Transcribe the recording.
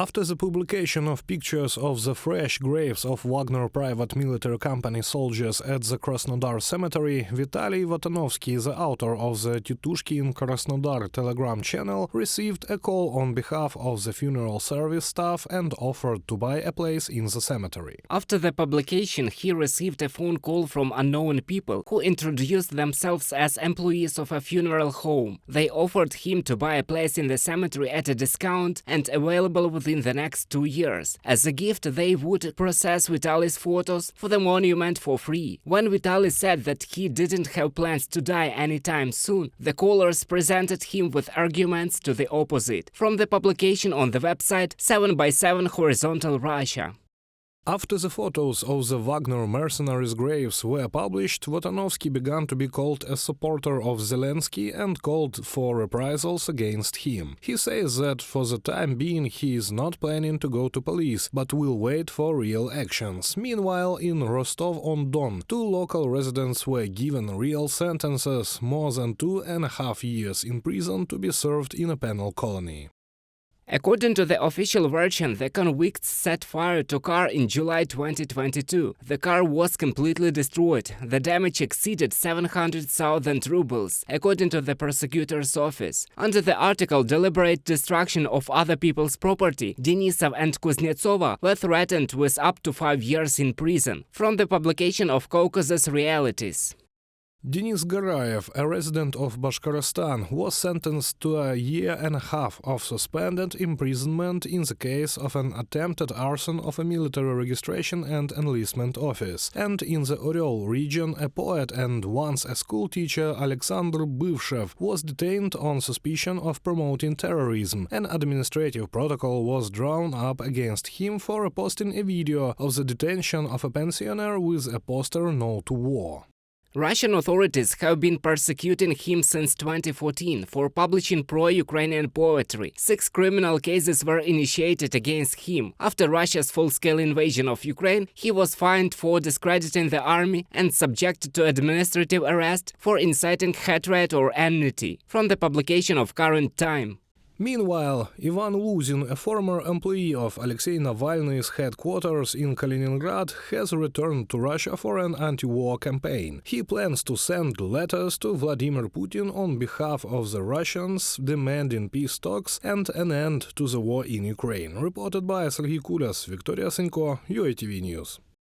After the publication of pictures of the fresh graves of Wagner private military company soldiers at the Krasnodar cemetery, Vitaly Votanovsky, the author of the Titushki in Krasnodar Telegram channel, received a call on behalf of the funeral service staff and offered to buy a place in the cemetery. After the publication, he received a phone call from unknown people who introduced themselves as employees of a funeral home. They offered him to buy a place in the cemetery at a discount and available within the next 2 years. As a gift, they would process Vitaly's photos for the monument for free. When Vitaly said that he didn't have plans to die anytime soon, the callers presented him with arguments to the opposite. From the publication on the website 7x7 Horizontal Russia. After the photos of the Wagner mercenaries' graves were published, Votanovsky began to be called a supporter of Zelensky and called for reprisals against him. He says that for the time being he is not planning to go to police, but will wait for real actions. Meanwhile, in Rostov-on-Don, 2 local residents were given real sentences, more than 2.5 years in prison, to be served in a penal colony. According to the official version, the convicts set fire to a car in July 2022. The car was completely destroyed. The damage exceeded 700,000 rubles, according to the prosecutor's office. Under the article "Deliberate Destruction of Other People's Property," Denisov and Kuznetsova were threatened with up to 5 years in prison. From the publication of Caucasus Realities. Denis Garayev, a resident of Bashkortostan, was sentenced to a 1.5 years of suspended imprisonment in the case of an attempted arson of a military registration and enlistment office. And in the Oryol region, a poet and once a schoolteacher, Alexander Bывshev, was detained on suspicion of promoting terrorism. An administrative protocol was drawn up against him for posting a video of the detention of a pensioner with a poster "No to War." Russian authorities have been persecuting him since 2014 for publishing pro-Ukrainian poetry. 6 criminal cases were initiated against him. After Russia's full-scale invasion of Ukraine, he was fined for discrediting the army and subjected to administrative arrest for inciting hatred or enmity. From the publication of Current Time. Meanwhile, Ivan Luzin, a former employee of Alexei Navalny's headquarters in Kaliningrad, has returned to Russia for an anti-war campaign. He plans to send letters to Vladimir Putin on behalf of the Russians, demanding peace talks and an end to the war in Ukraine. Reported by Sergei Kulas, Victoria Sinko, UATV News.